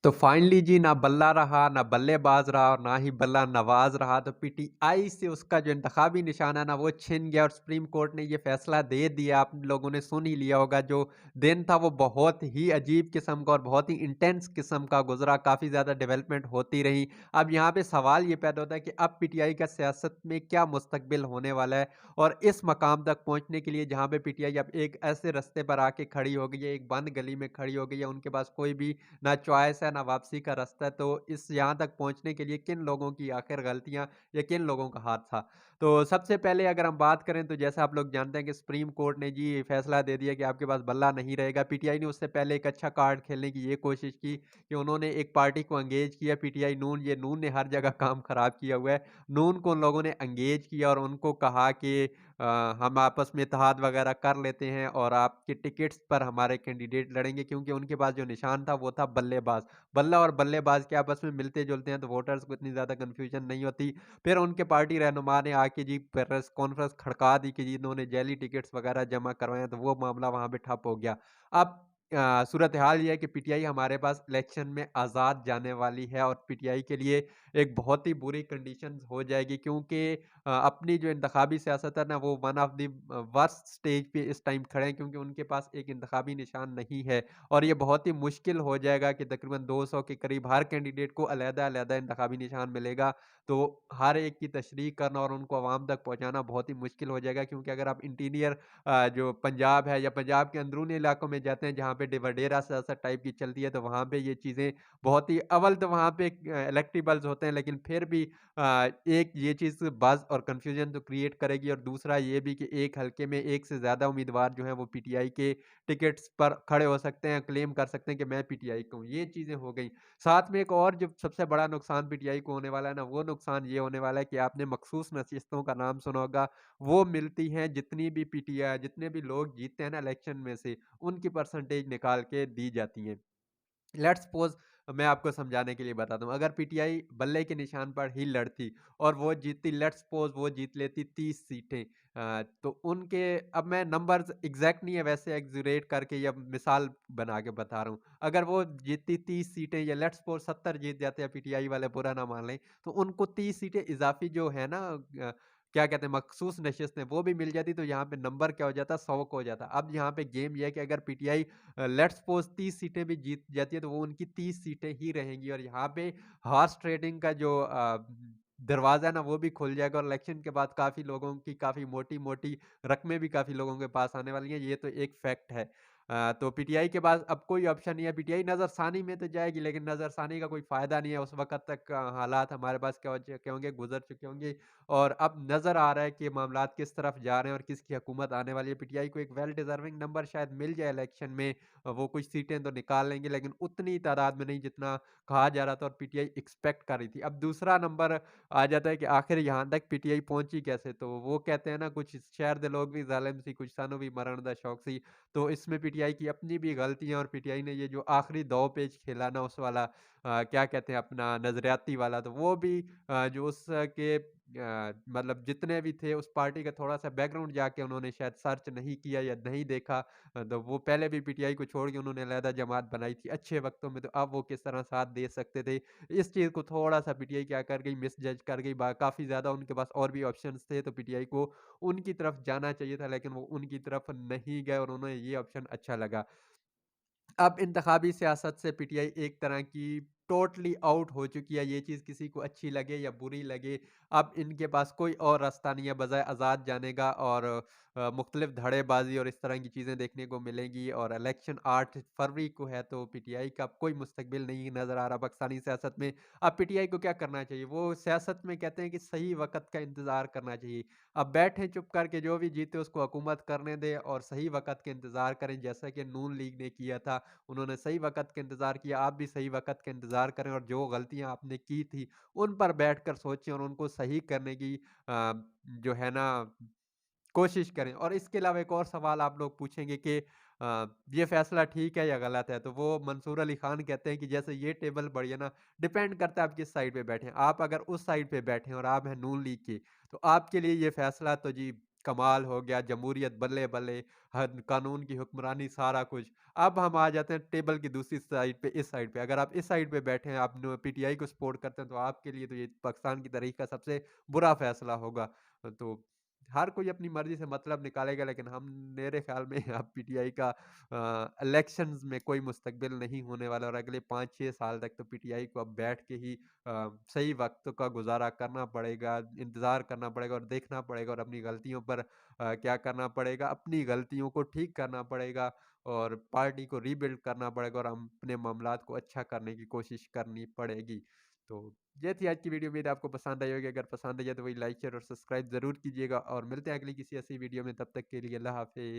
तो फाइनली जी ना बल्ला रहा, ना बल्लेबाज रहा और ना ही बल्ला नवाज रहा। तो पीटीआई से उसका जो इंतखाबी निशान है ना वो छिन गया और सुप्रीम कोर्ट ने ये फैसला दे दिया। आप लोगों ने सुन ही लिया होगा, जो दिन था वो बहुत ही अजीब किस्म का और बहुत ही इंटेंस किस्म का गुजरा। काफ़ी ज़्यादा डेवलपमेंट होती रही। अब यहाँ पे सवाल ये पैदा होता है कि अब पीटीआई का सियासत में क्या मुस्तकबिल होने वाला है, और इस मकाम तक पहुँचने के लिए जहाँ पे पीटीआई अब एक ऐसे रास्ते पर आके खड़ी हो गई है, एक बंद गली में खड़ी हो गई है। उनके पास कोई भी ना चॉइस है, ना वापसी का रास्ता है। तो इस यहाँ तक पहुँचने के लिए किन लोगों की आखिर गलतियाँ या किन लोगों का हाथ था? तो सबसे पहले अगर हम बात करें तो जैसा आप लोग जानते हैं कि सुप्रीम कोर्ट ने जी फैसला दे दिया कि आपके पास बल्ला नहीं रहेगा। पीटीआई ने उससे पहले एक अच्छा कार्ड खेलने की ये कोशिश की कि उन्होंने एक पार्टी को एंगेज किया, पीटीआई नून। ये नून ने हर जगह काम खराब किया हुआ है। नून को उन लोगों ने एंगेज किया और उनको कहा कि अ, हम आपस में इत्तेहाद वगैरह कर लेते हैं और आपके टिकट्स पर हमारे कैंडिडेट लड़ेंगे, क्योंकि उनके पास जो निशान था वो था बल्लेबाज। बल्ला और बल्लेबाज के आपस में मिलते-जुलते हैं तो वोटर्स को इतनी ज़्यादा कन्फ्यूजन नहीं होती। फिर उनके पार्टी रहनुमा ने आके जी प्रेस कॉन्फ्रेंस खड़का दी कि जी इन्होंने जाली टिकट्स वगैरह जमा करवाए हैं, तो वो मामला वहाँ पे ठप हो गया। अब सूरत हाल ये है कि पीटीआई हमारे पास इलेक्शन में आज़ाद जाने वाली है और पीटीआई के लिए एक बहुत ही बुरी कंडीशंस हो जाएगी, क्योंकि अपनी जो इंतखाबी सियासत है ना वो one of the worst stage पे इस टाइम खड़े हैं, क्योंकि उनके पास एक इंतखाबी निशान नहीं है। और ये बहुत ही मुश्किल हो जाएगा कि तकरीबन 200 के करीब हर कैंडिडेट को अलग-अलग इंतखाबी निशान मिलेगा। तो हर एक की तशरीह करना और उनको अवाम तक पहुँचाना बहुत ही मुश्किल हो जाएगा, क्योंकि अगर आप इंटीरियर जो पंजाब है या पंजाब के अंदरूनी इलाकों में जाते हैं जहाँ पे वडेरा सियासत टाइप की चलती है, तो वहाँ पे ये चीज़ें बहुत ही अव्वल तो वहाँ पे इलेक्टेबल्स होते हैं, लेकिन फिर भी एक ये चीज़ बज़ और कन्फ्यूज़न तो क्रिएट करेगी, और दूसरा ये भी कि एक हलके में एक से ज़्यादा उम्मीदवार जो हैं वो पीटीआई के टिकट्स पर खड़े हो सकते हैं, क्लेम कर सकते हैं कि मैं पीटीआई का हूँ। ये चीज़ें हो गई। साथ में एक और जो सबसे बड़ा नुकसान पीटीआई को होने वाला है ना, वो नुकसान ये होने वाला है कि आपने मखसूस नशिस्तों का नाम सुना होगा। वो मिलती हैं जितनी भी पीटीआई जितने भी लोग जीतते हैं ना इलेक्शन में से, उनकी परसेंटेज निकाल के दी जाती हैं। लेट्स सपोज़ मैं आपको समझाने के लिए बताता हूँ, अगर पीटीआई बल्ले के निशान पर ही लड़ती और वो जीतती, लेट्स सपोज़ वो जीत लेती 30 सीटें, तो उनके, अब मैं नंबर्स एग्ज़ैक्ट नहीं है वैसे एग्ज़ैगरेट करके या मिसाल बना के बता रहा हूँ। अगर वो जीतती 30 सीटें या लेट्स सपोज़ 70 जीत जाते हैं, पीटीआई वाले बुरा ना मान लें, तो उनको 30 सीटें इज़ाफ़ी जो है ना, क्या कहते हैं, मखसूस नशिस्तें वो भी मिल जाती, तो यहाँ पे नंबर क्या हो जाता, 100 का हो जाता। अब यहाँ पे गेम ये है कि अगर पीटीआई लेट्स सपोज़ 30 सीटें भी जीत जाती है, तो वो उनकी 30 सीटें ही रहेंगी, और यहाँ पे हॉर्स ट्रेडिंग का जो दरवाज़ा है ना वो भी खुल जाएगा, और इलेक्शन के बाद काफ़ी लोगों की काफ़ी मोटी-मोटी रकमें भी काफ़ी लोगों के पास आने वाली हैं। ये तो एक फैक्ट है। तो पीटीआई के पास अब कोई ऑप्शन नहीं है। पीटीआई नज़रसानी में तो जाएगी, लेकिन नज़रसानी का कोई फ़ायदा नहीं है। उस वक़्त तक हालात हमारे पास क्या हो चुके होंगे, गुज़र चुके होंगे, और अब नज़र आ रहा है कि मामलात किस तरफ जा रहे हैं और किसकी हुकूमत आने वाली है। पीटीआई को एक वेल डिज़र्विंग नंबर शायद मिल जाए इलेक्शन में, वो कुछ सीटें तो निकाल लेंगे, लेकिन उतनी तादाद में नहीं जितना कहा जा रहा था और पीटीआई एक्सपेक्ट कर रही थी। अब दूसरा नंबर आ जाता है कि आखिर यहाँ तक पीटीआई पहुंची कैसे? तो वो कहते हैं ना, कुछ शहर दे लोग भी ज़ालिम सी, कुछ सानू भी मरण दा शौक सी। तो इसमें पीटीआई की अपनी भी गलतियां, और पीटीआई ने ये जो आखिरी दो पेज खेला ना उस वाला, क्या कहते हैं, अपना नजरियाती वाला, तो वो भी जो उसके मतलब जितने भी थे उस पार्टी का थोड़ा सा बैकग्राउंड जाके उन्होंने शायद सर्च नहीं किया या नहीं देखा। तो वो पहले भी पीटीआई को छोड़ के उन्होंने अलहदा जमात बनाई थी अच्छे वक़्तों में, तो अब वो किस तरह साथ दे सकते थे। इस चीज़ को थोड़ा-सा पीटीआई क्या कर गई, मिसजज कर गई। बा काफ़ी ज़्यादा उनके पास और भी ऑप्शंस थे, तो पीटीआई को उनकी तरफ जाना चाहिए था, लेकिन वो उनकी तरफ नहीं गए और उन्हें ये ऑप्शन अच्छा लगा। अब इंतखाबी सियासत से पीटीआई एक तरह की टोटली आउट हो चुकी है। ये चीज़ किसी को अच्छी लगे या बुरी लगे, अब इनके पास कोई और रास्ता नहीं है बजाय आज़ाद जाने का, और मुख्तलिफ धड़ेबाजी और इस तरह की चीज़ें देखने को मिलेंगी। और इलेक्शन 8 फरवरी को है, तो पीटीआई का कोई मुस्तकबिल नहीं नज़र आ रहा पाकिस्तानी सियासत में। अब पीटीआई को क्या करना चाहिए? वो सियासत में कहते हैं कि सही वक़्त का इंतज़ार करना चाहिए। अब बैठे चुप करके, जो भी जीते उसको हुकूमत करने दें और सही वक़्त का इंतज़ार करें, जैसा कि नून लीग ने किया था। उन्होंने सही वक़्त का इंतज़ार किया, आप भी सही वक़्त का इंतज़ार करें, और जो गलतियाँ आपने की थी, उन पर बैठकर सोचें और उनको सही करने की जो है ना कोशिश करें। और इसके अलावा एक और सवाल आप लोग पूछेंगे कि ये फ़ैसला ठीक है या गलत है? तो वो मंसूर अली खान कहते हैं कि जैसे ये टेबल बढ़ी है ना, डिपेंड करता है आप किस साइड पे बैठे हैं। आप अगर उस साइड पे बैठे हैं और आप हैं नून लीग के, तो आपके लिए ये फ़ैसला तो जी कमाल हो गया, जमहूरियत बल्ले-बल्ले, हद कानून की हुक्मरानी सारा कुछ। अब हम आ जाते हैं टेबल की दूसरी साइड पे, इस साइड पे। अगर आप इस साइड पे बैठे हैं, आप न पीटीआई को सपोर्ट करते हैं, तो आपके लिए तो ये पाकिस्तान की तारीख का सबसे बुरा फैसला होगा। तो हर कोई अपनी मर्ज़ी से मतलब निकालेगा, लेकिन हम मेरे ख़्याल में अब पीटीआई का इलेक्शंस में कोई मुस्तकबिल नहीं होने वाला और अगले 5-6 साल तक तो पीटीआई को अब बैठ के ही सही वक़्त का गुज़ारा करना पड़ेगा, इंतज़ार करना पड़ेगा और देखना पड़ेगा और अपनी गलतियों पर क्या करना पड़ेगा, अपनी गलतियों को ठीक करना पड़ेगा और पार्टी को रीबिल्ड करना पड़ेगा और हम अपने मामलात को अच्छा करने की कोशिश करनी पड़ेगी। तो ये थी आज की वीडियो। उम्मीद है आपको पसंद आई होगी। अगर पसंद आई है तो वही लाइक, शेयर और सब्सक्राइब ज़रूर कीजिएगा और मिलते हैं अगली किसी ऐसी वीडियो में। तब तक के लिए अल्लाह हाफ़िज़।